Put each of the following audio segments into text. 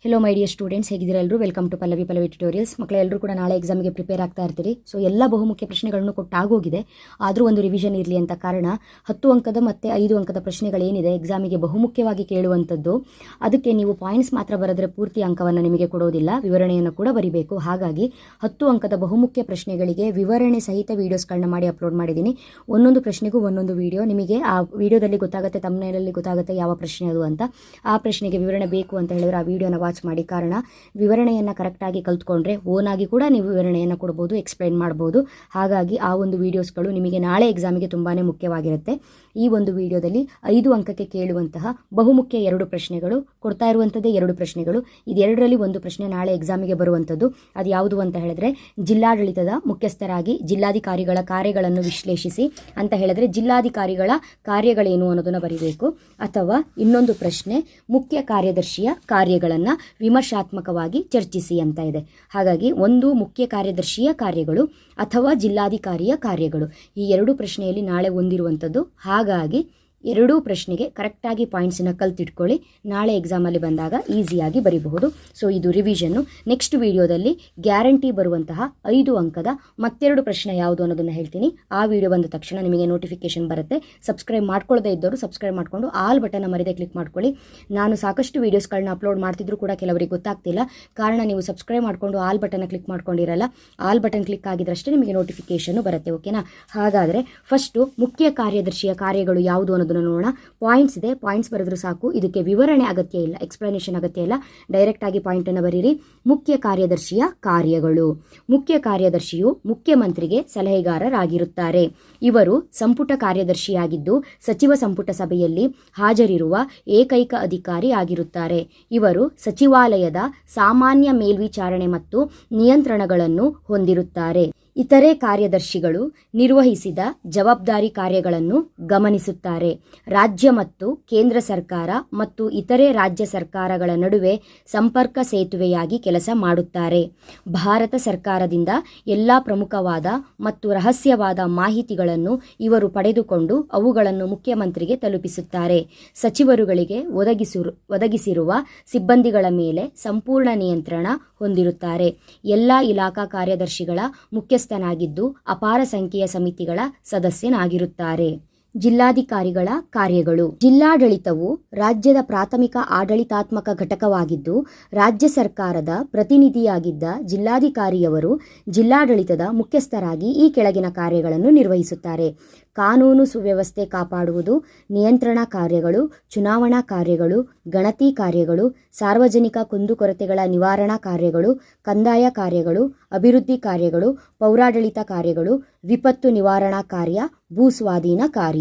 Hello my dear students, ಹೇಗಿದ್ದೀರಾ ಎಲ್ಲರೂ? Welcome to Pallavi tutorials. ಮಕ್ಕಳೆಲ್ಲರೂ ಕೂಡ ನಾಳೆ ಎಕ್ಸಾಮಿಗೆ ಪ್ರಿಪೇರ್ ಆಗ್ತಾ ಇರ್ತೀರಿ. ಸೊ ಎಲ್ಲ ಬಹುಮುಖ್ಯ ಪ್ರಶ್ನೆಗಳನ್ನು ಕೊಟ್ಟಾಗೋಗಿದೆ. ಆದರೂ ಒಂದು ರಿವಿಷನ್ ಇರಲಿ ಅಂತ ಕಾರಣ 10 ಅಂಕದ ಮತ್ತು 5 ಅಂಕದ ಪ್ರಶ್ನೆಗಳೇನಿದೆ ಎಕ್ಸಾಮಿಗೆ ಬಹುಮುಖ್ಯವಾಗಿ ಕೇಳುವಂಥದ್ದು, ಅದಕ್ಕೆ ನೀವು ಪಾಯಿಂಟ್ಸ್ ಮಾತ್ರ ಬರೆದರೆ ಪೂರ್ತಿ ಅಂಕವನ್ನು ನಿಮಗೆ ಕೊಡೋದಿಲ್ಲ, ವಿವರಣೆಯನ್ನು ಕೂಡ ಬರೀಬೇಕು. ಹಾಗಾಗಿ 10 ಅಂಕದ ಬಹುಮುಖ್ಯ ಪ್ರಶ್ನೆಗಳಿಗೆ ವಿವರಣೆ ಸಹಿತ ವೀಡಿಯೋಸ್ಗಳನ್ನ ಮಾಡಿ ಅಪ್ಲೋಡ್ ಮಾಡಿದ್ದೀನಿ. ಒಂದೊಂದು ಪ್ರಶ್ನೆಗೂ ಒಂದೊಂದು ವೀಡಿಯೋ, ನಿಮಗೆ ಆ ವಿಡಿಯೋದಲ್ಲಿ ಗೊತ್ತಾಗುತ್ತೆ, ತಮ್ಮನೇಲಲ್ಲಿ ಗೊತ್ತಾಗುತ್ತೆ ಯಾವ ಪ್ರಶ್ನೆ ಅದು ಅಂತ. ಆ ಪ್ರಶ್ನೆಗೆ ವಿವರಣೆ ಬೇಕು ಅಂತ ಹೇಳಿದ್ರೆ ಆ ವಿಡಿಯೋನ ವಾಚ್ ಮಾಡಿ. ಕಾರಣ ವಿವರಣೆಯನ್ನು ಕರೆಕ್ಟಾಗಿ ಕಲ್ತ್ಕೊಂಡ್ರೆ ಓನಾಗಿ ಕೂಡ ನೀವು ವಿವರಣೆಯನ್ನು ಕೊಡ್ಬೋದು, ಎಕ್ಸ್ಪ್ಲೈನ್ ಮಾಡ್ಬೋದು. ಹಾಗಾಗಿ ಆ ಒಂದು ವಿಡಿಯೋಸ್ಗಳು ನಿಮಗೆ ನಾಳೆ ಎಕ್ಸಾಮಿಗೆ ತುಂಬಾ ಮುಖ್ಯವಾಗಿರುತ್ತೆ. ಈ ಒಂದು ವಿಡಿಯೋದಲ್ಲಿ 5 ಅಂಕಕ್ಕೆ ಕೇಳುವಂತಹ ಬಹುಮುಖ್ಯ 2 ಪ್ರಶ್ನೆಗಳು, ಕೊಡ್ತಾ ಇರುವಂಥದ್ದೇ 2 ಪ್ರಶ್ನೆಗಳು. ಇದೆರಡರಲ್ಲಿ ಒಂದು ಪ್ರಶ್ನೆ ನಾಳೆ ಎಕ್ಸಾಮಿಗೆ ಬರುವಂಥದ್ದು. ಅದು ಯಾವುದು ಅಂತ ಹೇಳಿದ್ರೆ, ಜಿಲ್ಲಾಡಳಿತದ ಮುಖ್ಯಸ್ಥರಾಗಿ ಜಿಲ್ಲಾಧಿಕಾರಿಗಳ ಕಾರ್ಯಗಳನ್ನು ವಿಶ್ಲೇಷಿಸಿ ಅಂತ ಹೇಳಿದ್ರೆ ಜಿಲ್ಲಾಧಿಕಾರಿಗಳ ಕಾರ್ಯಗಳೇನು ಅನ್ನೋದನ್ನು ಬರೀಬೇಕು. ಅಥವಾ ಇನ್ನೊಂದು ಪ್ರಶ್ನೆ, ಮುಖ್ಯ ಕಾರ್ಯದರ್ಶಿಯ ಕಾರ್ಯಗಳನ್ನು ವಿಮರ್ಶಾತ್ಮಕವಾಗಿ ಚರ್ಚಿಸಿ ಅಂತ ಇದೆ. ಹಾಗಾಗಿ ಒಂದು ಮುಖ್ಯ ಕಾರ್ಯದರ್ಶಿಯ ಕಾರ್ಯಗಳು ಅಥವಾ ಜಿಲ್ಲಾಧಿಕಾರಿಯ ಕಾರ್ಯಗಳು, ಈ 2 ಪ್ರಶ್ನೆಯಲ್ಲಿ ನಾಳೆ ಹೊಂದಿರುವಂಥದ್ದು. ಹಾಗಾಗಿ 2 ಪ್ರಶ್ನೆಗೆ ಕರೆಕ್ಟಾಗಿ ಪಾಯಿಂಟ್ಸನ್ನು ಕಲ್ತಿಟ್ಕೊಳ್ಳಿ, ನಾಳೆ ಎಕ್ಸಾಮಲ್ಲಿ ಬಂದಾಗ ಈಸಿಯಾಗಿ ಬರೀಬಹುದು. ಸೊ ಇದು ರಿವಿಷನ್ನು. ನೆಕ್ಸ್ಟ್ ವಿಡಿಯೋದಲ್ಲಿ ಗ್ಯಾರಂಟಿ ಬರುವಂತಹ 5 ಅಂಕದ ಮತ್ತೆರಡು ಪ್ರಶ್ನೆ ಯಾವುದು ಅನ್ನೋದನ್ನು ಹೇಳ್ತೀನಿ. ಆ ವಿಡಿಯೋ ಬಂದ ತಕ್ಷಣ ನಿಮಗೆ ನೋಟಿಫಿಕೇಶನ್ ಬರುತ್ತೆ. ಸಬ್ಸ್ಕ್ರೈಬ್ ಮಾಡ್ಕೊಳ್ಳದೇ ಇದ್ದವರು ಸಬ್ಸ್ಕ್ರೈಬ್ ಮಾಡಿಕೊಂಡು ಆಲ್ ಬಟನ್ ಮರೆದೇ ಕ್ಲಿಕ್ ಮಾಡ್ಕೊಳ್ಳಿ. ನಾನು ಸಾಕಷ್ಟು ವೀಡಿಯೋಸ್ಗಳನ್ನ ಅಪ್ಲೋಡ್ ಮಾಡ್ತಿದ್ರು ಕೂಡ ಕೆಲವರಿಗೆ ಗೊತ್ತಾಗ್ತಿಲ್ಲ, ಕಾರಣ ನೀವು ಸಬ್ಸ್ಕ್ರೈಬ್ ಮಾಡಿಕೊಂಡು ಆಲ್ ಬಟನ್ನ ಕ್ಲಿಕ್ ಮಾಡ್ಕೊಂಡಿರಲ್ಲ. ಆಲ್ ಬಟನ್ ಕ್ಲಿಕ್ ಆಗಿದ್ರಷ್ಟೇ ನಿಮಗೆ ನೋಟಿಫಿಕೇಶನ್ ಬರುತ್ತೆ, ಓಕೆನಾ? ಹಾಗಾದರೆ ಫಸ್ಟು ಮುಖ್ಯ ಕಾರ್ಯದರ್ಶಿಯ ಕಾರ್ಯಗಳು ಯಾವುದು ಅನ್ನೋದು ನೋಡೋಣ. ಪಾಯಿಂಟ್ಸ್ ಇದೆ, ಪಾಯಿಂಟ್ಸ್ ಬರೆದ್ರು ಸಾಕು, ಇದಕ್ಕೆ ವಿವರಣೆ ಅಗತ್ಯ ಇಲ್ಲ, ಎಕ್ಸ್ಪ್ಲನೇಷನ್ ಅಗತ್ಯ ಇಲ್ಲ. ಡೈರೆಕ್ಟ್ ಆಗಿ ಪಾಯಿಂಟ್ ಅನ್ನು ಬರೀರಿ. ಮುಖ್ಯ ಕಾರ್ಯದರ್ಶಿಯ ಕಾರ್ಯಗಳು. ಮುಖ್ಯ ಕಾರ್ಯದರ್ಶಿಯು ಮುಖ್ಯಮಂತ್ರಿಗೆ ಸಲಹೆಗಾರರಾಗಿರುತ್ತಾರೆ. ಇವರು ಸಂಪುಟ ಕಾರ್ಯದರ್ಶಿಯಾಗಿದ್ದು ಸಚಿವ ಸಂಪುಟ ಸಭೆಯಲ್ಲಿ ಹಾಜರಿರುವ ಏಕೈಕ ಅಧಿಕಾರಿ ಆಗಿರುತ್ತಾರೆ. ಇವರು ಸಚಿವಾಲಯದ ಸಾಮಾನ್ಯ ಮೇಲ್ವಿಚಾರಣೆ ಮತ್ತು ನಿಯಂತ್ರಣಗಳನ್ನು ಹೊಂದಿರುತ್ತಾರೆ. ಇತರೆ ಕಾರ್ಯದರ್ಶಿಗಳು ನಿರ್ವಹಿಸಿದ ಜವಾಬ್ದಾರಿ ಕಾರ್ಯಗಳನ್ನು ಗಮನಿಸುತ್ತಾರೆ. ರಾಜ್ಯ ಮತ್ತು ಕೇಂದ್ರ ಸರ್ಕಾರ ಮತ್ತು ಇತರೆ ರಾಜ್ಯ ಸರ್ಕಾರಗಳ ನಡುವೆ ಸಂಪರ್ಕ ಸೇತುವೆಯಾಗಿ ಕೆಲಸ ಮಾಡುತ್ತಾರೆ. ಭಾರತ ಸರ್ಕಾರದಿಂದ ಎಲ್ಲ ಪ್ರಮುಖವಾದ ಮತ್ತು ರಹಸ್ಯವಾದ ಮಾಹಿತಿಗಳನ್ನು ಇವರು ಪಡೆದುಕೊಂಡು ಅವುಗಳನ್ನು ಮುಖ್ಯಮಂತ್ರಿಗೆ ತಲುಪಿಸುತ್ತಾರೆ. ಸಚಿವರುಗಳಿಗೆ ಒದಗಿಸಿರುವ ಸಿಬ್ಬಂದಿಗಳ ಮೇಲೆ ಸಂಪೂರ್ಣ ನಿಯಂತ್ರಣ ಹೊಂದಿರುತ್ತಾರೆ. ಎಲ್ಲ ಇಲಾಖಾ ಕಾರ್ಯದರ್ಶಿಗಳ ಮುಖ್ಯಸ್ಥನಾಗಿದ್ದು ಅಪಾರ ಸಂಖ್ಯೆಯ ಸಮಿತಿಗಳ ಸದಸ್ಯನಾಗಿರುತ್ತಾರೆ. ಜಿಲ್ಲಾಧಿಕಾರಿಗಳ ಕಾರ್ಯಗಳು. ಜಿಲ್ಲಾಡಳಿತವು ರಾಜ್ಯದ ಪ್ರಾಥಮಿಕ ಆಡಳಿತಾತ್ಮಕ ಘಟಕವಾಗಿದ್ದು ರಾಜ್ಯ ಸರ್ಕಾರದ ಪ್ರತಿನಿಧಿಯಾಗಿದ್ದ ಜಿಲ್ಲಾಧಿಕಾರಿಯವರು ಜಿಲ್ಲಾಡಳಿತದ ಮುಖ್ಯಸ್ಥರಾಗಿ ಈ ಕೆಳಗಿನ ಕಾರ್ಯಗಳನ್ನು ನಿರ್ವಹಿಸುತ್ತಾರೆ. ಕಾನೂನು ಸುವ್ಯವಸ್ಥೆ ಕಾಪಾಡುವುದು, ನಿಯಂತ್ರಣ ಕಾರ್ಯಗಳು, ಚುನಾವಣಾ ಕಾರ್ಯಗಳು, ಗಣತಿ ಕಾರ್ಯಗಳು, ಸಾರ್ವಜನಿಕ ಕುಂದುಕೊರತೆಗಳ ನಿವಾರಣಾ ಕಾರ್ಯಗಳು, ಕಂದಾಯ ಕಾರ್ಯಗಳು, ಅಭಿವೃದ್ಧಿ ಕಾರ್ಯಗಳು, ಪೌರಾಡಳಿತ ಕಾರ್ಯಗಳು, ವಿಪತ್ತು ನಿವಾರಣಾ ಕಾರ್ಯ, ಭೂಸ್ವಾಧೀನ ಕಾರ್ಯ.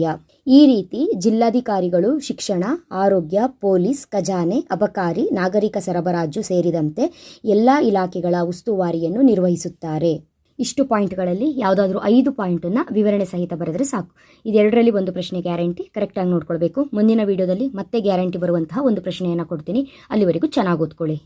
ಈ ರೀತಿ ಜಿಲ್ಲಾಧಿಕಾರಿಗಳು ಶಿಕ್ಷಣ, ಆರೋಗ್ಯ, ಪೊಲೀಸ್, ಖಜಾನೆ, ಅಬಕಾರಿ, ನಾಗರಿಕ ಸರಬರಾಜು ಸೇರಿದಂತೆ ಎಲ್ಲ ಇಲಾಖೆಗಳ ಉಸ್ತುವಾರಿಯನ್ನು ನಿರ್ವಹಿಸುತ್ತಾರೆ. ಇಷ್ಟು ಪಾಯಿಂಟ್ಗಳಲ್ಲಿ ಯಾವುದಾದ್ರೂ 5 ಪಾಯಿಂಟನ್ನು ವಿವರಣೆ ಸಹಿತ ಬರೆದರೆ ಸಾಕು. ಇದೆರಡರಲ್ಲಿ ಒಂದು ಪ್ರಶ್ನೆ ಗ್ಯಾರಂಟಿ, ಕರೆಕ್ಟಾಗಿ ನೋಡ್ಕೊಳ್ಬೇಕು. ಮುಂದಿನ ವಿಡಿಯೋದಲ್ಲಿ ಮತ್ತೆ ಗ್ಯಾರಂಟಿ ಬರುವಂತಹ ಒಂದು ಪ್ರಶ್ನೆಯನ್ನು ಕೊಡ್ತೀನಿ. ಅಲ್ಲಿವರೆಗೂ ಚೆನ್ನಾಗಿ ಓದ್ಕೊಳ್ಳಿ.